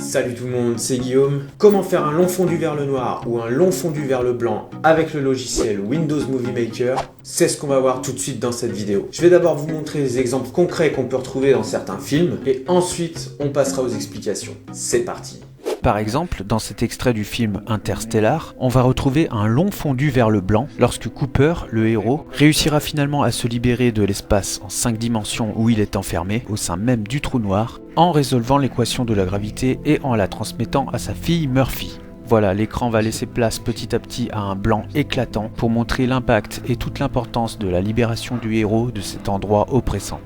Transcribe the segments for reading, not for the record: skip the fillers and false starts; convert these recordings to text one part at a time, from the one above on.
Salut tout le monde, c'est Guillaume. Comment faire un long fondu vers le noir ou un long fondu vers le blanc avec le logiciel Windows Movie Maker? C'est ce qu'on va voir tout de suite dans cette vidéo. Je vais d'abord vous montrer des exemples concrets qu'on peut retrouver dans certains films et ensuite on passera aux explications. C'est parti. Par exemple, dans cet extrait du film Interstellar, on va retrouver un long fondu vers le blanc lorsque Cooper, le héros, réussira finalement à se libérer de l'espace en 5 dimensions où il est enfermé, au sein même du trou noir, en résolvant l'équation de la gravité et en la transmettant à sa fille Murphy. Voilà, l'écran va laisser place petit à petit à un blanc éclatant pour montrer l'impact et toute l'importance de la libération du héros de cet endroit oppressant.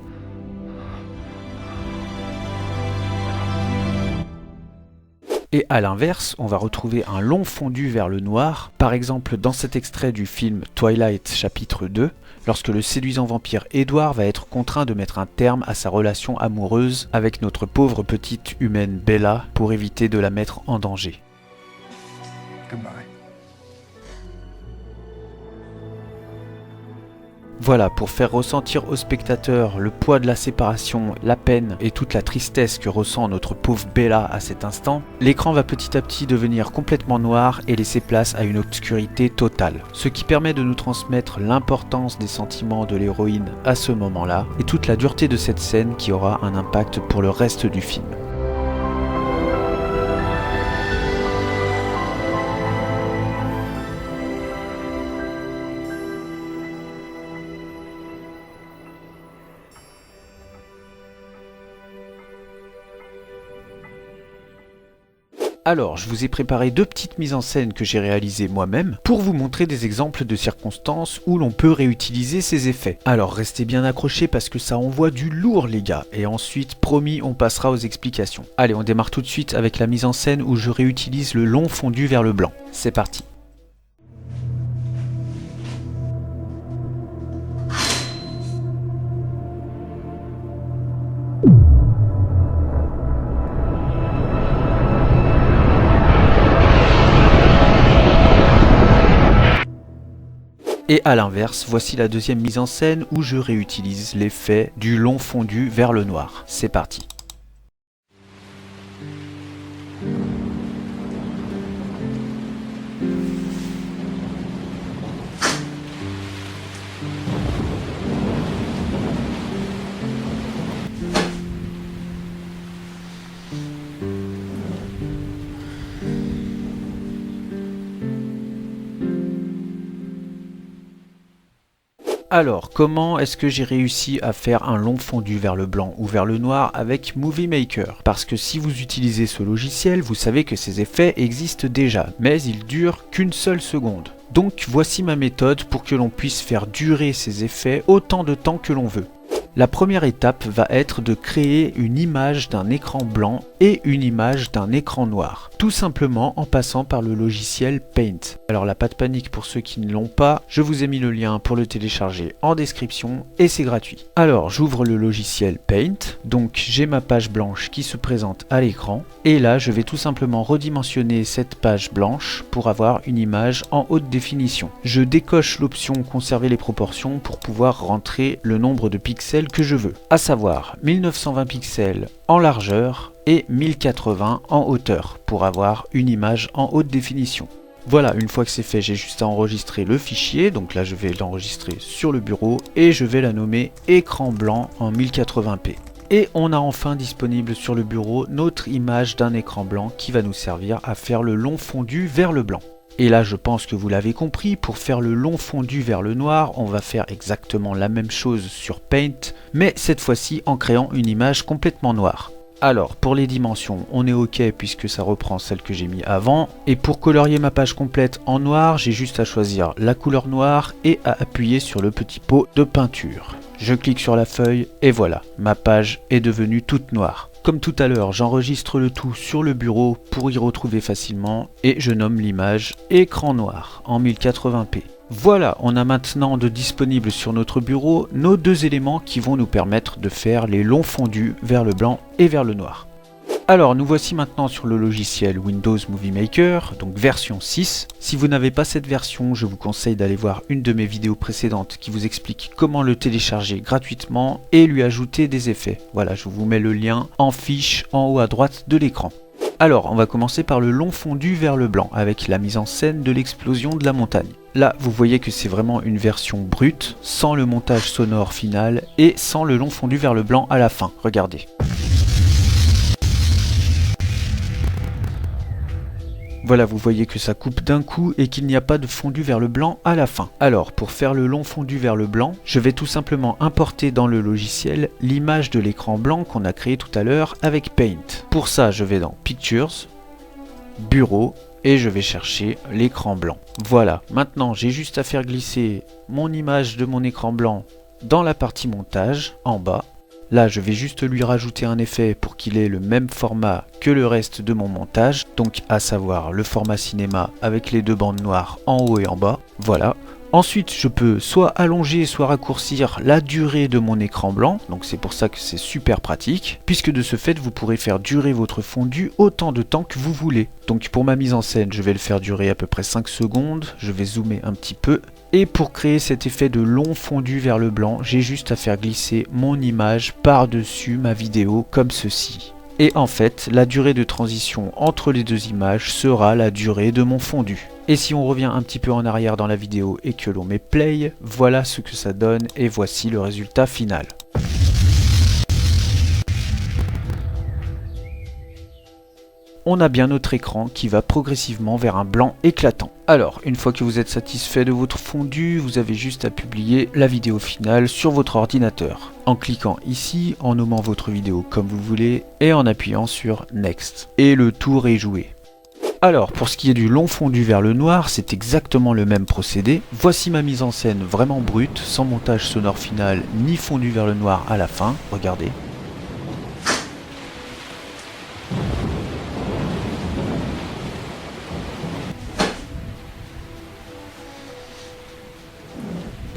Et à l'inverse, on va retrouver un long fondu vers le noir, par exemple dans cet extrait du film Twilight chapitre 2, lorsque le séduisant vampire Edward va être contraint de mettre un terme à sa relation amoureuse avec notre pauvre petite humaine Bella pour éviter de la mettre en danger. Goodbye. Voilà, pour faire ressentir au spectateur le poids de la séparation, la peine et toute la tristesse que ressent notre pauvre Bella à cet instant, l'écran va petit à petit devenir complètement noir et laisser place à une obscurité totale. Ce qui permet de nous transmettre l'importance des sentiments de l'héroïne à ce moment-là et toute la dureté de cette scène qui aura un impact pour le reste du film. Alors, je vous ai préparé deux petites mises en scène que j'ai réalisées moi-même pour vous montrer des exemples de circonstances où l'on peut réutiliser ces effets. Alors, restez bien accrochés parce que ça envoie du lourd les gars, et ensuite, promis, on passera aux explications. Allez, on démarre tout de suite avec la mise en scène où je réutilise le long fondu vers le blanc. C'est parti. Et à l'inverse, voici la deuxième mise en scène où je réutilise l'effet du long fondu vers le noir. C'est parti. Alors, comment est-ce que j'ai réussi à faire un long fondu vers le blanc ou vers le noir avec Movie Maker? Parce que si vous utilisez ce logiciel, vous savez que ces effets existent déjà, mais ils durent qu'une seule seconde. Donc voici ma méthode pour que l'on puisse faire durer ces effets autant de temps que l'on veut. La première étape va être de créer une image d'un écran blanc et une image d'un écran noir, tout simplement en passant par le logiciel Paint. Alors là, pas de panique pour ceux qui ne l'ont pas, je vous ai mis le lien pour le télécharger en description et c'est gratuit. Alors j'ouvre le logiciel Paint, donc j'ai ma page blanche qui se présente à l'écran et là je vais tout simplement redimensionner cette page blanche pour avoir une image en haute définition. Je décoche l'option conserver les proportions pour pouvoir rentrer le nombre de pixels que je veux, à savoir 1920 pixels en largeur et 1080 en hauteur pour avoir une image en haute définition. Voilà, une fois que c'est fait, j'ai juste à enregistrer le fichier, donc là je vais l'enregistrer sur le bureau et je vais la nommer écran blanc en 1080p. Et on a enfin disponible sur le bureau notre image d'un écran blanc qui va nous servir à faire le long fondu vers le blanc. Et là je pense que vous l'avez compris, pour faire le long fondu vers le noir, on va faire exactement la même chose sur Paint, mais cette fois-ci en créant une image complètement noire. Alors pour les dimensions, on est ok puisque ça reprend celle que j'ai mis avant, et pour colorier ma page complète en noir, j'ai juste à choisir la couleur noire et à appuyer sur le petit pot de peinture. Je clique sur la feuille et voilà, ma page est devenue toute noire. Comme tout à l'heure, j'enregistre le tout sur le bureau pour y retrouver facilement et je nomme l'image écran noir en 1080p. Voilà, on a maintenant de disponibles sur notre bureau nos deux éléments qui vont nous permettre de faire les longs fondus vers le blanc et vers le noir. Alors nous voici maintenant sur le logiciel Windows Movie Maker, donc version 6. Si vous n'avez pas cette version, je vous conseille d'aller voir une de mes vidéos précédentes qui vous explique comment le télécharger gratuitement et lui ajouter des effets. Voilà, je vous mets le lien en fiche en haut à droite de l'écran. Alors, on va commencer par le long fondu vers le blanc, avec la mise en scène de l'explosion de la montagne. Là, vous voyez que c'est vraiment une version brute, sans le montage sonore final et sans le long fondu vers le blanc à la fin. Regardez. Voilà, vous voyez que ça coupe d'un coup et qu'il n'y a pas de fondu vers le blanc à la fin. Alors, pour faire le long fondu vers le blanc, je vais tout simplement importer dans le logiciel l'image de l'écran blanc qu'on a créé tout à l'heure avec Paint. Pour ça, je vais dans Pictures, Bureau, et je vais chercher l'écran blanc. Voilà, maintenant j'ai juste à faire glisser mon image de mon écran blanc dans la partie montage, en bas. Là, je vais juste lui rajouter un effet pour qu'il ait le même format que le reste de mon montage, donc à savoir le format cinéma avec les deux bandes noires en haut et en bas. Voilà. Ensuite, je peux soit allonger, soit raccourcir la durée de mon écran blanc, donc c'est pour ça que c'est super pratique, puisque de ce fait, vous pourrez faire durer votre fondu autant de temps que vous voulez. Donc pour ma mise en scène, je vais le faire durer à peu près 5 secondes, je vais zoomer un petit peu, et pour créer cet effet de long fondu vers le blanc, j'ai juste à faire glisser mon image par-dessus ma vidéo comme ceci. Et en fait, la durée de transition entre les deux images sera la durée de mon fondu. Et si on revient un petit peu en arrière dans la vidéo et que l'on met play, voilà ce que ça donne et voici le résultat final. On a bien notre écran qui va progressivement vers un blanc éclatant. Alors, une fois que vous êtes satisfait de votre fondu, vous avez juste à publier la vidéo finale sur votre ordinateur. En cliquant ici, en nommant votre vidéo comme vous voulez et en appuyant sur Next. Et le tour est joué. Alors, pour ce qui est du long fondu vers le noir, c'est exactement le même procédé. Voici ma mise en scène vraiment brute, sans montage sonore final ni fondu vers le noir à la fin. Regardez.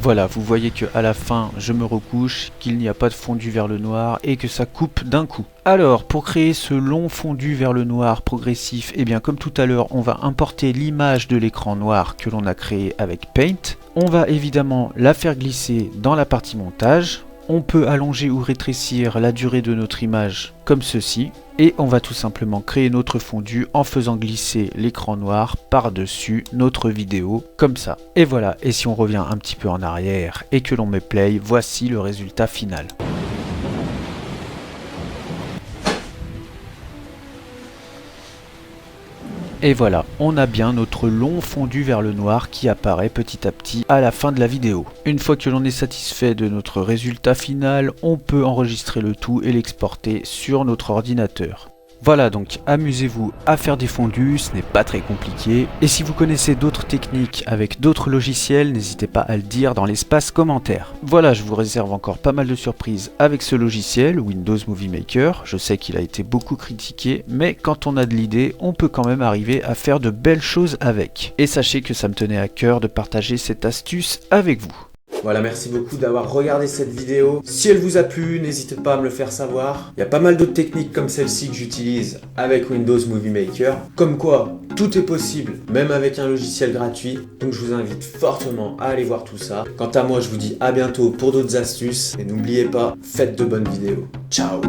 Voilà, vous voyez que à la fin, je me recouche, qu'il n'y a pas de fondu vers le noir et que ça coupe d'un coup. Alors, pour créer ce long fondu vers le noir progressif, eh bien comme tout à l'heure, on va importer l'image de l'écran noir que l'on a créé avec Paint. On va évidemment la faire glisser dans la partie montage. On peut allonger ou rétrécir la durée de notre image comme ceci. Et on va tout simplement créer notre fondu en faisant glisser l'écran noir par-dessus notre vidéo, comme ça. Et voilà, et si on revient un petit peu en arrière et que l'on met play, voici le résultat final. Et voilà, on a bien notre long fondu vers le noir qui apparaît petit à petit à la fin de la vidéo. Une fois que l'on est satisfait de notre résultat final, on peut enregistrer le tout et l'exporter sur notre ordinateur. Voilà, donc amusez-vous à faire des fondus, ce n'est pas très compliqué. Et si vous connaissez d'autres techniques avec d'autres logiciels, n'hésitez pas à le dire dans l'espace commentaire. Voilà, je vous réserve encore pas mal de surprises avec ce logiciel, Windows Movie Maker. Je sais qu'il a été beaucoup critiqué, mais quand on a de l'idée, on peut quand même arriver à faire de belles choses avec. Et sachez que ça me tenait à cœur de partager cette astuce avec vous. Voilà, merci beaucoup d'avoir regardé cette vidéo. Si elle vous a plu, n'hésitez pas à me le faire savoir. Il y a pas mal d'autres techniques comme celle-ci que j'utilise avec Windows Movie Maker. Comme quoi, tout est possible, même avec un logiciel gratuit. Donc je vous invite fortement à aller voir tout ça. Quant à moi, je vous dis à bientôt pour d'autres astuces. Et n'oubliez pas, faites de bonnes vidéos. Ciao!